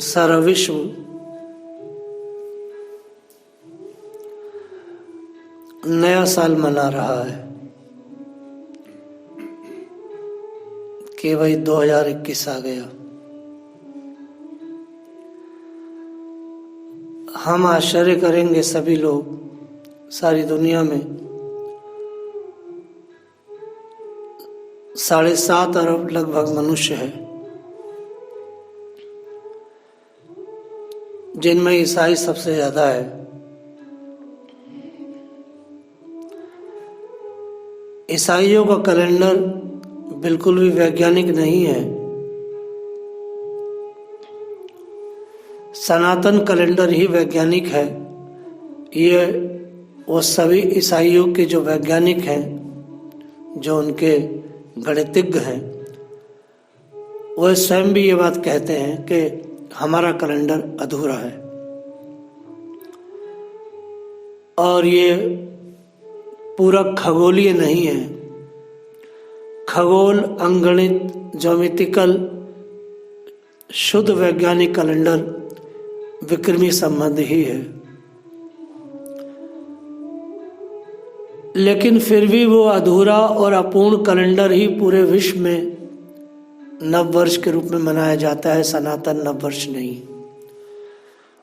सारा विश्व नया साल मना रहा है कि भाई 2021 आ गया। हम आश्चर्य करेंगे सभी लोग, सारी दुनिया में 7.5 अरब लगभग मनुष्य है, जिनमें ईसाई सबसे ज्यादा है। ईसाइयों का कैलेंडर बिल्कुल भी वैज्ञानिक नहीं है। सनातन कैलेंडर ही वैज्ञानिक है। ये वो सभी ईसाइयों के जो वैज्ञानिक हैं, जो उनके गणितज्ञ हैं, वह स्वयं भी ये बात कहते हैं कि हमारा कैलेंडर अधूरा है। और ये पूरा खगोलीय नहीं है। खगोल, अंगणित, ज्योमेट्रिकल, शुद्ध वैज्ञानिक कैलेंडर विक्रमी संबंध ही है। लेकिन फिर भी वो अधूरा और अपूर्ण कैलेंडर ही पूरे विश्व में नववर्ष के रूप में मनाया जाता है, सनातन नववर्ष नहीं।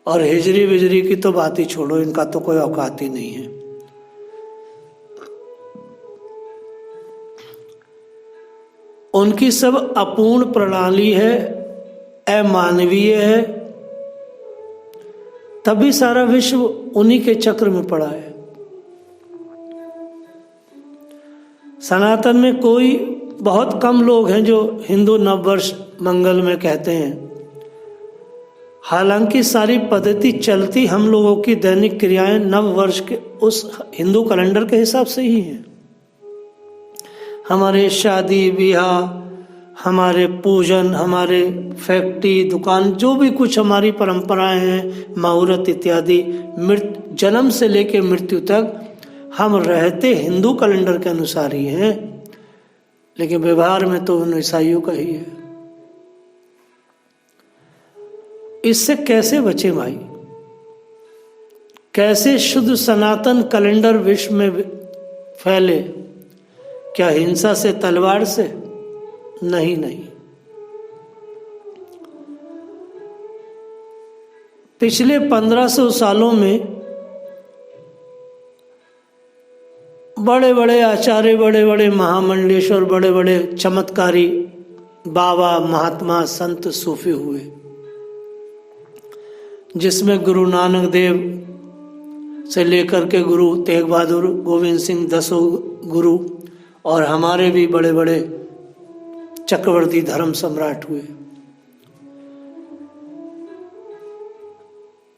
और हिजरी विजरी की तो बात ही छोड़ो, इनका तो कोई औकात ही नहीं है। उनकी सब अपूर्ण प्रणाली है, अमानवीय है, तभी सारा विश्व उन्हीं के चक्र में पड़ा है। सनातन में कोई बहुत कम लोग हैं जो हिंदू नववर्ष मंगल में कहते हैं। हालांकि सारी पद्धति चलती हम लोगों की दैनिक क्रियाएं नववर्ष के उस हिंदू कैलेंडर के हिसाब से ही हैं। हमारे शादी ब्याह, हमारे पूजन, हमारे फैक्ट्री दुकान, जो भी कुछ हमारी परंपराएं हैं, मुहूर्त इत्यादि, जन्म से लेकर मृत्यु तक हम रहते हिंदू कैलेंडर के अनुसार ही हैं। लेकिन व्यवहार में तो उन ईसाइयों का ही है। इससे कैसे बचे भाई? कैसे शुद्ध सनातन कैलेंडर विश्व में फैले? क्या हिंसा से, तलवार से? नहीं नहीं। पिछले 1500 सालों में बड़े बड़े आचार्य, बड़े बड़े महामंडलेश्वर, बड़े बड़े चमत्कारी बाबा, महात्मा, संत, सूफी हुए, जिसमें गुरु नानक देव से लेकर के गुरु तेग बहादुर, गोविंद सिंह, 10 गुरु, और हमारे भी बड़े बड़े चक्रवर्ती धर्म सम्राट हुए।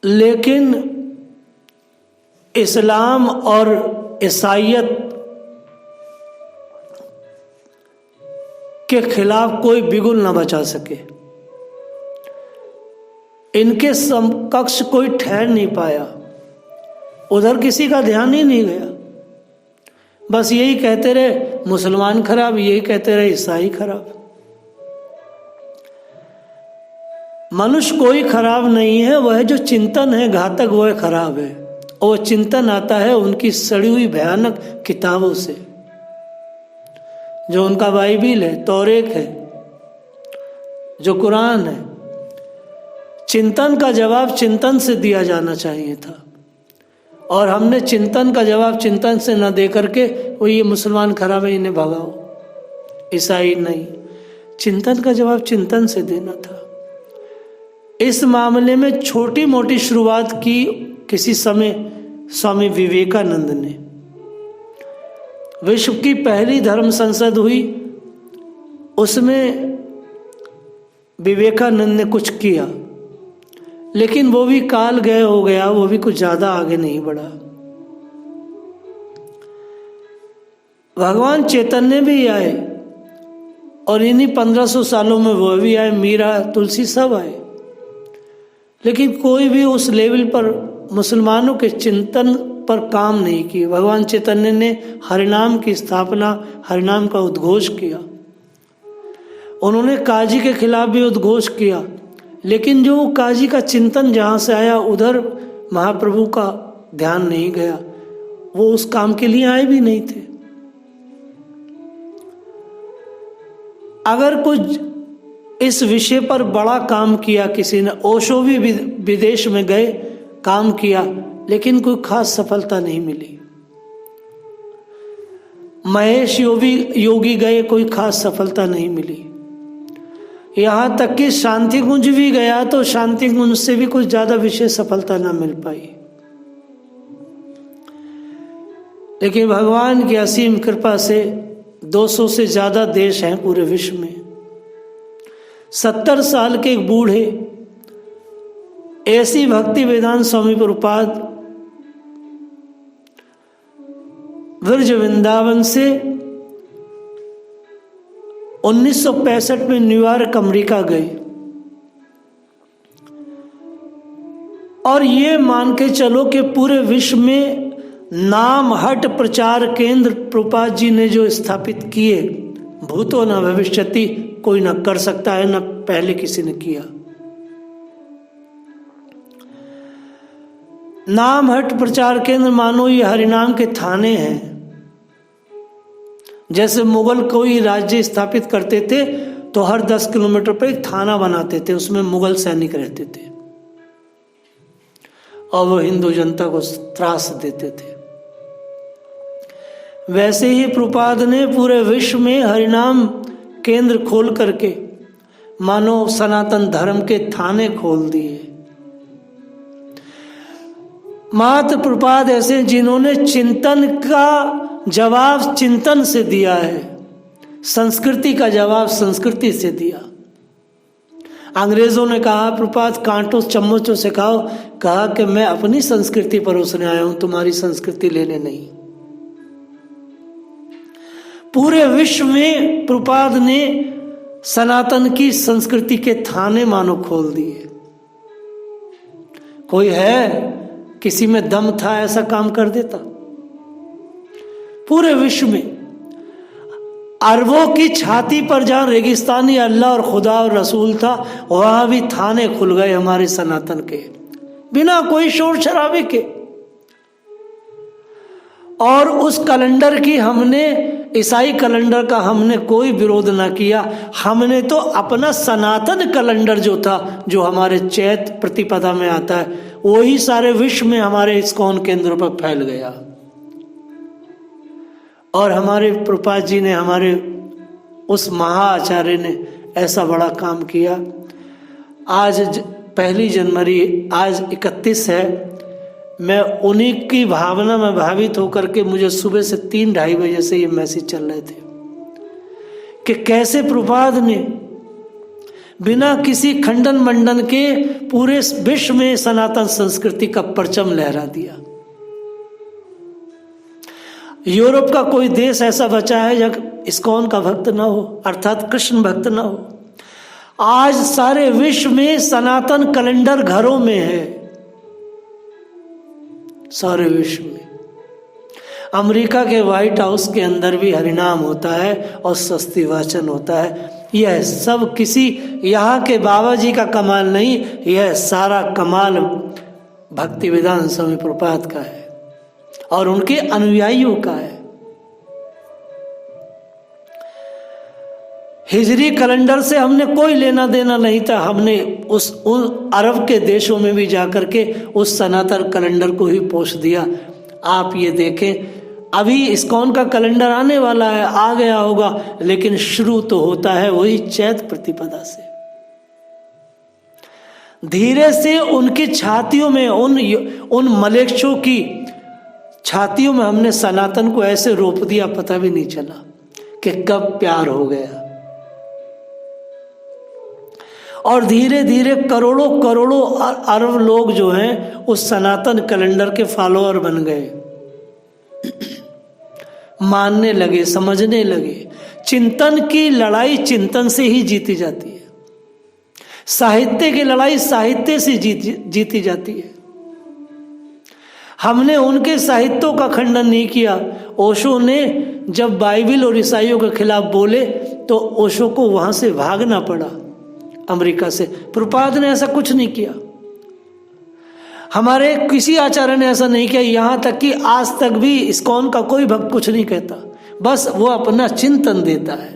लेकिन इस्लाम और ईसाईयत के खिलाफ कोई बिगुल न बचा सके। इनके समकक्ष कोई ठहर नहीं पाया। उधर किसी का ध्यान ही नहीं गया। बस यही कहते रहे मुसलमान खराब, यही कहते रहे ईसाई खराब। मनुष्य कोई खराब नहीं है, वह जो चिंतन है घातक, वह खराब है। और चिंतन आता है उनकी सड़ी हुई भयानक किताबों से, जो उनका बाइबिल है, तौरेत है, जो कुरान है। चिंतन का जवाब चिंतन से दिया जाना चाहिए था, और हमने चिंतन का जवाब चिंतन से न दे करके वो ये मुसलमान खराब है, इन्हें भगाओ, ईसाई नहीं। चिंतन का जवाब चिंतन से देना था। इस मामले में छोटी मोटी शुरुआत की किसी समय स्वामी विवेकानंद ने। विश्व की पहली धर्म संसद हुई, उसमें विवेकानंद ने कुछ किया, लेकिन वो भी काल गए हो गया, वो भी कुछ ज्यादा आगे नहीं बढ़ा। भगवान चैतन्य भी आए, और इन्हीं 1500 सालों में वो भी आए, मीरा, तुलसी सब आए। लेकिन कोई भी उस लेवल पर मुसलमानों के चिंतन पर काम नहीं की। भगवान चैतन्य ने हरिनाम की स्थापना, हरिनाम का उद्घोष किया। उन्होंने काजी के खिलाफ भी उद्घोष किया, लेकिन जो काजी का चिंतन जहाँ से आया उधर महाप्रभु का ध्यान नहीं गया, वो उस काम के लिए आए भी नहीं थे। अगर कुछ इस विषय पर बड़ा काम किया किसी ने, ओशो भी विदेश में गए, काम किया, लेकिन कोई खास सफलता नहीं मिली। महेश योगी गए, कोई खास सफलता नहीं मिली। यहाँ तक कि शांति कुंज भी गया तो शांति कुंज से भी कुछ ज्यादा विशेष सफलता ना मिल पाई। लेकिन भगवान की असीम कृपा से 200 से ज्यादा देश हैं पूरे विश्व में। 70 साल के एक बूढ़े ऐसी भक्ति वेदांत स्वामी प्रभुपाद ब्रज वृंदावन से 1965 में न्यूयॉर्क अमेरिका गए, और ये मान के चलो कि पूरे विश्व में नाम हट प्रचार केंद्र प्रभुपाद जी ने जो स्थापित किए, भूतो न भविष्यति, कोई न कर सकता है, न पहले किसी ने किया। नाम हट प्रचार केंद्र मानो ये हरिनाम के थाने हैं। जैसे मुगल कोई राज्य स्थापित करते थे तो हर 10 किलोमीटर पर एक थाना बनाते थे, उसमें मुगल सैनिक रहते थे और वो हिंदू जनता को त्रास देते थे। वैसे ही प्रभुपाद ने पूरे विश्व में हरिनाम केंद्र खोल करके मानो सनातन धर्म के थाने खोल दिए। मात्र प्रभुपाद ऐसे जिन्होंने चिंतन का जवाब चिंतन से दिया है, संस्कृति का जवाब संस्कृति से दिया। अंग्रेजों ने कहा प्रभुपाद कांटों चम्मचों से खाओ, कहा कि मैं अपनी संस्कृति परोसने आया हूं, तुम्हारी संस्कृति लेने नहीं। पूरे विश्व में प्रभुपाद ने सनातन की संस्कृति के थाने मानो खोल दिए। कोई है किसी में दम था ऐसा काम कर देता? पूरे विश्व में अरबों की छाती पर जहां रेगिस्तानी अल्लाह और खुदा और रसूल था, वहां भी थाने खुल गए हमारे सनातन के, बिना कोई शोर शराबे के। और उस कैलेंडर की हमने, ईसाई कैलेंडर का हमने कोई विरोध ना किया। हमने तो अपना सनातन कैलेंडर जो था, जो हमारे चैत प्रतिपदा में आता है, वही सारे विश्व में हमारे इस्कॉन केंद्रों पर फैल गया। और हमारे प्रभुपाद जी ने, हमारे उस महाआचार्य ने ऐसा बड़ा काम किया। आज 1 जनवरी, आज 31 है। मैं उन्हीं की भावना में भावित होकर के मुझे सुबह से 3-2:30 बजे से ये मैसेज चल रहे थे कि कैसे प्रभुपाद ने बिना किसी खंडन मंडन के पूरे विश्व में सनातन संस्कृति का परचम लहरा दिया। यूरोप का कोई देश ऐसा बचा है जब इस्कॉन का भक्त ना हो, अर्थात कृष्ण भक्त ना हो। आज सारे विश्व में सनातन कैलेंडर घरों में है, सारे विश्व में। अमेरिका के व्हाइट हाउस के अंदर भी हरिनाम होता है और सस्ती वाचन होता है। यह सब किसी यहाँ के बाबा जी का कमाल नहीं, यह सारा कमाल भक्ति वेदांत स्वामी प्रभुपाद का है और उनके अनुयायियों का है। हिजरी कैलेंडर से हमने कोई लेना देना नहीं था। हमने उन अरब के देशों में भी जाकर के उस सनातन कैलेंडर को ही पोष दिया। आप ये देखें, अभी इस्कॉन का कैलेंडर आने वाला है, आ गया होगा, लेकिन शुरू तो होता है वही चैत प्रतिपदा से। धीरे से उनकी छातियों में, उन मलेच्छों की छातियों में हमने सनातन को ऐसे रोप दिया, पता भी नहीं चला कि कब प्यार हो गया। और धीरे धीरे करोड़ों करोड़ों अरब लोग जो हैं उस सनातन कैलेंडर के फॉलोअर बन गए, मानने लगे, समझने लगे। चिंतन की लड़ाई चिंतन से ही जीती जाती है, साहित्य की लड़ाई साहित्य से जीती जाती है। हमने उनके साहित्यों का खंडन नहीं किया। ओशो ने जब बाइबिल और ईसाइयों के खिलाफ बोले तो ओशो को वहां से भागना पड़ा अमेरिका से। प्रभुपाद ने ऐसा कुछ नहीं किया, हमारे किसी आचार्य ने ऐसा नहीं किया, यहां तक कि आज तक भी इस्कॉन का कोई भक्त कुछ नहीं कहता, बस वो अपना चिंतन देता है।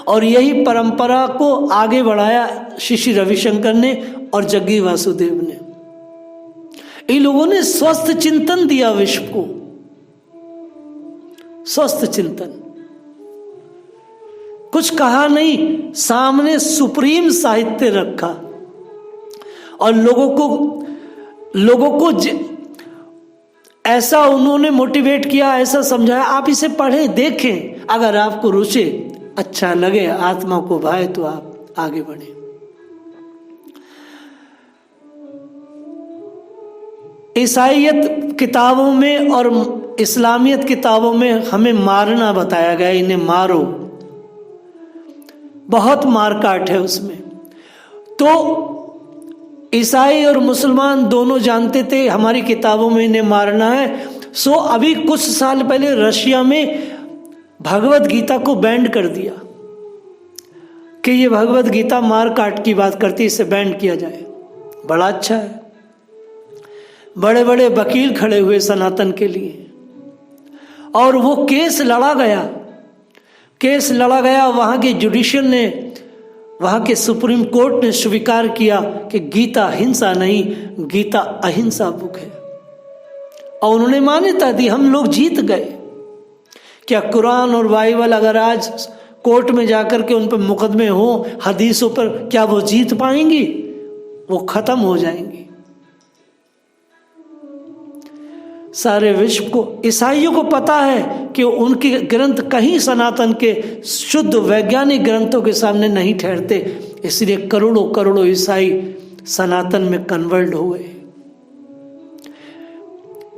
और यही परंपरा को आगे बढ़ाया श्री रविशंकर ने और जग्गी वासुदेव ने। इन लोगों ने स्वस्थ चिंतन दिया विश्व को, स्वस्थ चिंतन, कुछ कहा नहीं, सामने सुप्रीम साहित्य रखा और लोगों को ऐसा उन्होंने मोटिवेट किया, ऐसा समझाया, आप इसे पढ़ें, देखें, अगर आपको रुचे, अच्छा लगे, आत्मा को भाए तो आप आगे बढ़े। ईसाइयत किताबों में और इस्लामियत किताबों में हमें मारना बताया गया, इन्हें मारो, बहुत मारकाट है उसमें। तो ईसाई और मुसलमान दोनों जानते थे हमारी किताबों में इन्हें मारना है। सो अभी कुछ साल पहले रशिया में भगवत गीता को बैंड कर दिया कि ये भगवत गीता मार काट की बात करती, इसे बैंड किया जाए। बड़ा अच्छा है, बड़े बड़े वकील खड़े हुए सनातन के लिए और वो केस लड़ा गया। वहां के जुडिशियल ने, वहां के सुप्रीम कोर्ट ने स्वीकार किया कि गीता हिंसा नहीं, गीता अहिंसा बुक है, और उन्होंने मान्यता दी। हम लोग जीत गए। क्या कुरान और बाइबल अगर आज कोर्ट में जाकर के उन पर मुकदमे हो हदीसों पर, क्या वो जीत पाएंगी? वो खत्म हो जाएंगी। सारे विश्व को, ईसाइयों को पता है कि उनके ग्रंथ कहीं सनातन के शुद्ध वैज्ञानिक ग्रंथों के सामने नहीं ठहरते, इसलिए करोड़ों करोड़ों ईसाई सनातन में कन्वर्ट हो गए।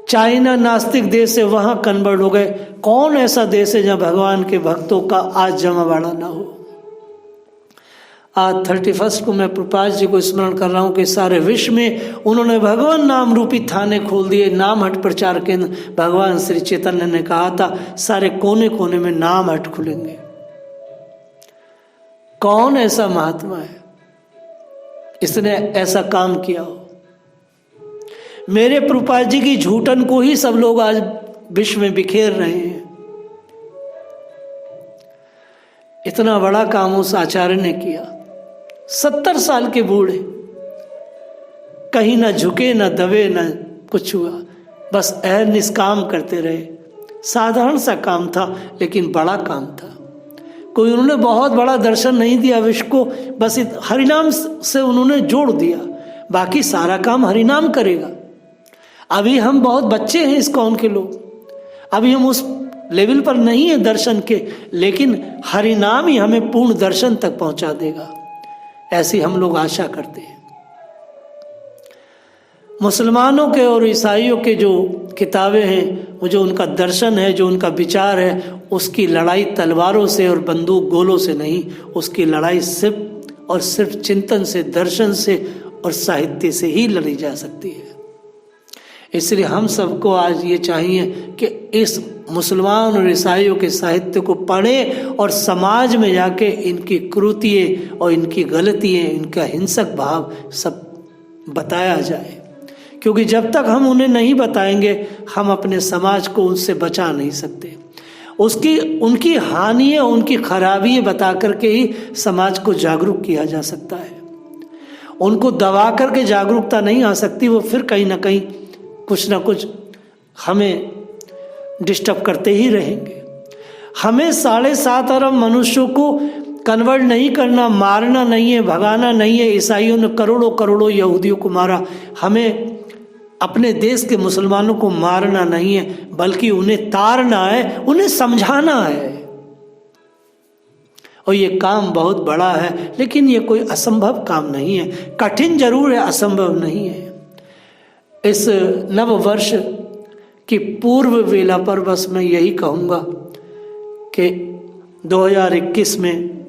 चाइना नास्तिक देश है, वहां कन्वर्ट हो गए। कौन ऐसा देश है जहां भगवान के भक्तों का आज जमावड़ा ना हो? आज 31 को मैं प्रभुपाद जी को स्मरण कर रहा हूं कि सारे विश्व में उन्होंने भगवान नाम रूपी थाने खोल दिए, नाम हट प्रचार केंद्र। भगवान श्री चैतन्य ने कहा था सारे कोने कोने में नाम हट खुलेंगे। कौन ऐसा महात्मा है इसने ऐसा काम किया हो? मेरे प्रभुपाद जी की झूठन को ही सब लोग आज विश्व में बिखेर रहे हैं। इतना बड़ा काम उस आचार्य ने किया। 70 साल के बूढ़े, कहीं ना झुके ना दबे ना कुछ हुआ, बस निष्काम करते रहे। साधारण सा काम था लेकिन बड़ा काम था। कोई उन्होंने बहुत बड़ा दर्शन नहीं दिया विश्व को, बस हरिनाम से उन्होंने जोड़ दिया। बाकी सारा काम हरिनाम करेगा। अभी हम बहुत बच्चे हैं इस्कॉन के लोग, अभी हम उस लेवल पर नहीं है दर्शन के, लेकिन हरिनाम ही हमें पूर्ण दर्शन तक पहुंचा देगा, ऐसी हम लोग आशा करते हैं। मुसलमानों के और ईसाइयों के जो किताबें हैं, वो जो उनका दर्शन है, जो उनका विचार है, उसकी लड़ाई तलवारों से और बंदूक गोलों से नहीं, उसकी लड़ाई सिर्फ और सिर्फ चिंतन से, दर्शन से और साहित्य से ही लड़ी जा सकती है। इसलिए हम सबको आज ये चाहिए कि इस मुसलमान और ईसाइयों के साहित्य को पढ़ें और समाज में जाके इनकी कृतियाँ और इनकी गलतियाँ, इनका हिंसक भाव सब बताया जाए, क्योंकि जब तक हम उन्हें नहीं बताएंगे हम अपने समाज को उनसे बचा नहीं सकते। उनकी हानियाँ, उनकी खराबियाँ बता करके ही समाज को जागरूक किया जा सकता है। उनको दबा करके जागरूकता नहीं आ सकती, वो फिर कहीं ना कहीं कुछ ना कुछ हमें डिस्टर्ब करते ही रहेंगे। हमें 7.5 अरब मनुष्यों को कन्वर्ट नहीं करना, मारना नहीं है, भगाना नहीं है। ईसाइयों ने करोड़ों करोड़ों यहूदियों को मारा, हमें अपने देश के मुसलमानों को मारना नहीं है, बल्कि उन्हें तारना है, उन्हें समझाना है। और ये काम बहुत बड़ा है, लेकिन ये कोई असंभव काम नहीं है। कठिन जरूर है, असंभव नहीं है। इस नव वर्ष की पूर्व वेला पर बस मैं यही कहूँगा कि 2021 में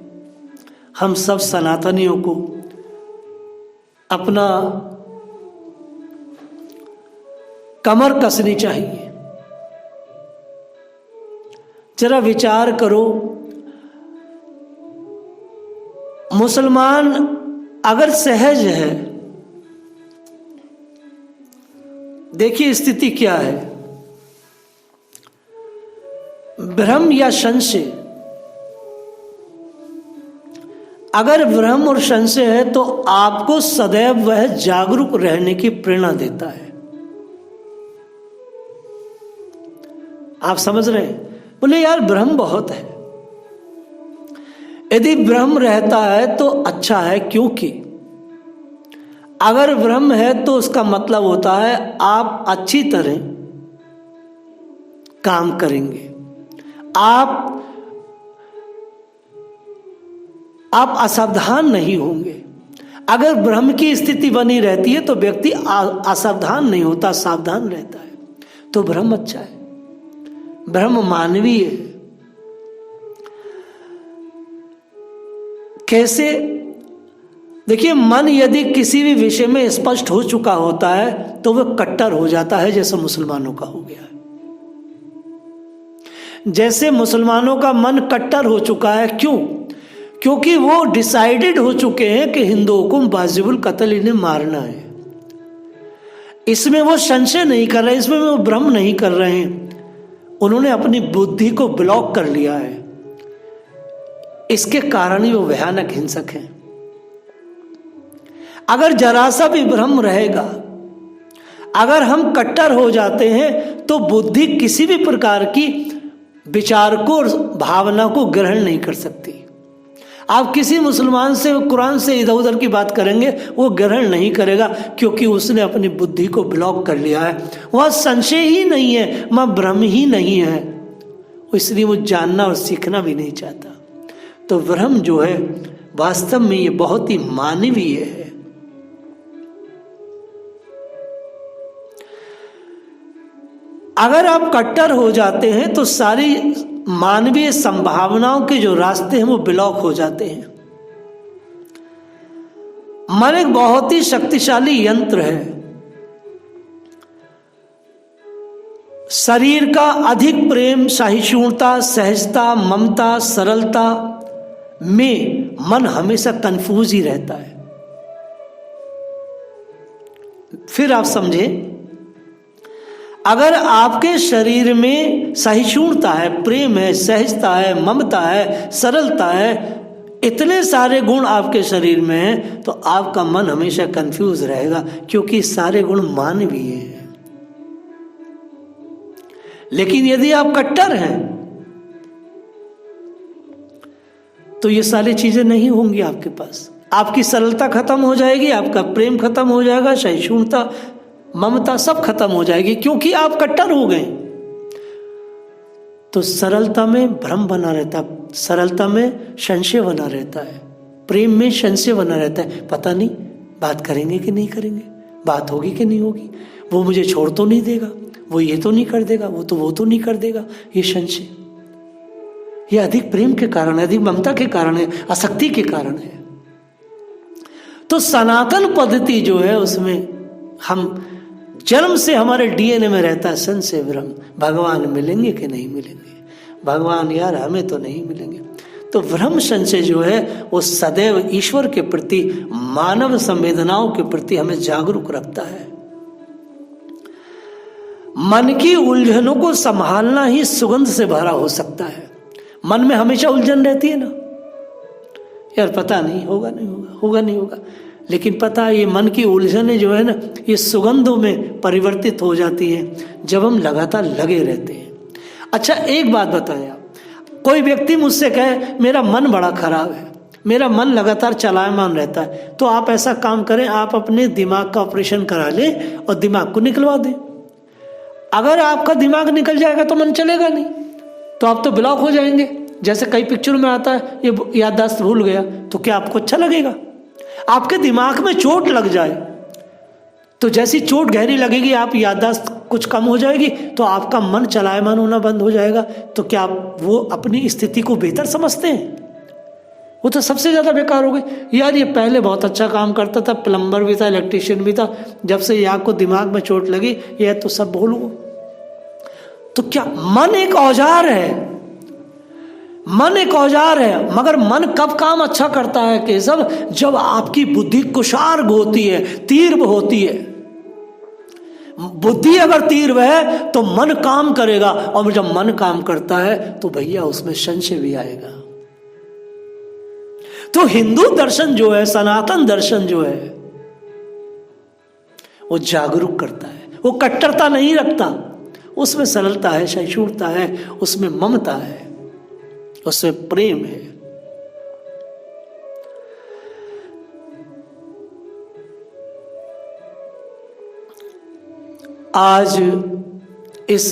हम सब सनातनियों को अपना कमर कसनी चाहिए। जरा विचार करो, मुसलमान अगर सहज है, देखिए स्थिति क्या है, भ्रम या संशय, अगर भ्रम और संशय है तो आपको सदैव वह जागरूक रहने की प्रेरणा देता है। आप समझ रहे हैं? बोले यार भ्रम बहुत है। यदि भ्रम रहता है तो अच्छा है, क्योंकि अगर भ्रम है तो उसका मतलब होता है आप अच्छी तरह काम करेंगे, आप असावधान नहीं होंगे। अगर भ्रम की स्थिति बनी रहती है तो व्यक्ति असावधान नहीं होता, सावधान रहता है, तो भ्रम अच्छा है। भ्रम मानवीय है। कैसे? देखिए, मन यदि किसी भी विषय में स्पष्ट हो चुका होता है तो वह कट्टर हो जाता है, जैसे मुसलमानों का हो गया है। जैसे मुसलमानों का मन कट्टर हो चुका है। क्यों? क्योंकि वो डिसाइडेड हो चुके हैं कि हिंदुओं को वाजिबुल कत्ल इन्हें मारना है। इसमें वो संशय नहीं कर रहे, इसमें वो भ्रम नहीं कर रहे हैं। उन्होंने अपनी बुद्धि को ब्लॉक कर लिया है। इसके कारण ही वो भयानक हिंसक हैं। अगर जरा सा भी भ्रम रहेगा, अगर हम कट्टर हो जाते हैं तो बुद्धि किसी भी प्रकार की विचार को और भावना को ग्रहण नहीं कर सकती। आप किसी मुसलमान से कुरान से इधर उधर की बात करेंगे, वो ग्रहण नहीं करेगा, क्योंकि उसने अपनी बुद्धि को ब्लॉक कर लिया है। वह संशय ही नहीं है, वह भ्रम ही नहीं है, इसलिए वो जानना और सीखना भी नहीं चाहता। तो भ्रम जो है वास्तव में ये बहुत ही मानवीय है। अगर आप कट्टर हो जाते हैं तो सारी मानवीय संभावनाओं के जो रास्ते हैं वो ब्लॉक हो जाते हैं। मन एक बहुत ही शक्तिशाली यंत्र है। शरीर का अधिक प्रेम, सहिष्णुता, सहजता, ममता, सरलता में मन हमेशा कंफ्यूज ही रहता है। फिर आप समझें, अगर आपके शरीर में सहिष्णुता है, प्रेम है, सहजता है, ममता है, सरलता है, इतने सारे गुण आपके शरीर में हैं, तो आपका मन हमेशा कंफ्यूज रहेगा, क्योंकि सारे गुण मानवीय हैं। लेकिन यदि आप कट्टर हैं तो ये सारी चीजें नहीं होंगी आपके पास। आपकी सरलता खत्म हो जाएगी, आपका प्रेम खत्म हो जाएगा, सहिष्णुता, ममता सब खत्म हो जाएगी, क्योंकि आप कट्टर हो गए। तो सरलता में भ्रम बना रहता है, सरलता में संशय बना रहता है, प्रेम में संशय बना रहता है। पता नहीं बात करेंगे कि नहीं करेंगे, बात होगी कि नहीं होगी, वो मुझे छोड़ तो नहीं देगा, वो ये तो नहीं कर देगा, वो तो नहीं कर देगा। ये संशय, ये अधिक प्रेम के कारण है, अधिक ममता के कारण है, आसक्ति के कारण है। तो सनातन पद्धति जो है उसमें हम जन्म से हमारे डीएनए में रहता है संशय, भ्रम। भगवान मिलेंगे कि नहीं मिलेंगे, भगवान यार हमें तो नहीं मिलेंगे। तो भ्रम संशय जो है वो सदैव ईश्वर के प्रति, मानव संवेदनाओं के प्रति हमें जागरूक रखता है। मन की उलझनों को संभालना ही सुगंध से भरा हो सकता है। मन में हमेशा उलझन रहती है ना, यार पता नहीं होगा नहीं होगा, होगा नहीं होगा, लेकिन पता है ये मन की उलझनें जो है ना, ये सुगंधों में परिवर्तित हो जाती हैं जब हम लगातार लगे रहते हैं। अच्छा एक बात बताएं आप, कोई व्यक्ति मुझसे कहे मेरा मन बड़ा खराब है, मेरा मन लगातार चलायमान रहता है, तो आप ऐसा काम करें, आप अपने दिमाग का ऑपरेशन करा लें और दिमाग को निकलवा दें। अगर आपका दिमाग निकल जाएगा तो मन चलेगा नहीं, तो आप तो ब्लॉक हो जाएंगे। जैसे कई पिक्चरों में आता है ये याददाश्त भूल गया, तो क्या आपको अच्छा लगेगा? आपके दिमाग में चोट लग जाए तो जैसी चोट गहरी लगेगी, आप याददाश्त कुछ कम हो जाएगी, तो आपका मन चलायमान होना बंद हो जाएगा। तो क्या आप वो अपनी स्थिति को बेहतर समझते हैं? वो तो सबसे ज्यादा बेकार हो गई। यार ये पहले बहुत अच्छा काम करता था, प्लम्बर भी था, इलेक्ट्रिशियन भी था, जब से यहाँ को दिमाग में चोट लगी यह तो सब भूल गो। तो क्या मन एक औजार है, मन एक औजार है, मगर मन कब काम अच्छा करता है केशव? जब आपकी बुद्धि कुशार्ग होती है, तीव्र होती है। बुद्धि अगर तीव्र है तो मन काम करेगा, और जब मन काम करता है तो भैया उसमें संशय भी आएगा। तो हिंदू दर्शन जो है, सनातन दर्शन जो है, वो जागरूक करता है, वो कट्टरता नहीं रखता, उसमें सरलता है, सहिष्णुता है, उसमें ममता है, उसमें प्रेम है। आज इस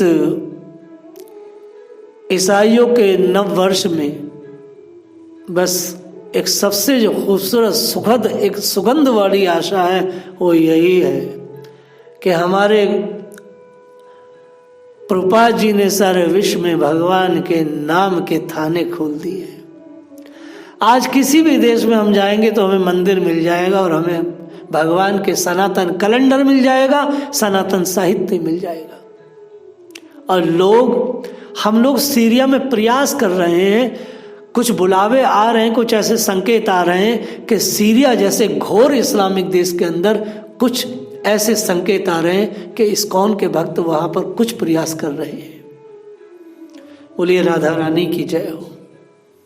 ईसाइयों के नव वर्ष में बस एक सबसे जो खूबसूरत सुखद एक सुगंध वाली आशा है वो यही है कि हमारे प्रभुपाद जी ने सारे विश्व में भगवान के नाम के थाने खोल दिए। आज किसी भी देश में हम जाएंगे तो हमें मंदिर मिल जाएगा, और हमें भगवान के सनातन कैलेंडर मिल जाएगा, सनातन साहित्य मिल जाएगा। और हम लोग सीरिया में प्रयास कर रहे हैं, कुछ बुलावे आ रहे हैं, कुछ ऐसे संकेत आ रहे हैं कि सीरिया जैसे घोर इस्लामिक देश के अंदर कुछ ऐसे संकेत आ रहे हैं कि इस्कॉन के भक्त वहां पर कुछ प्रयास कर रहे हैं। बोलिए राधा रानी की जय हो।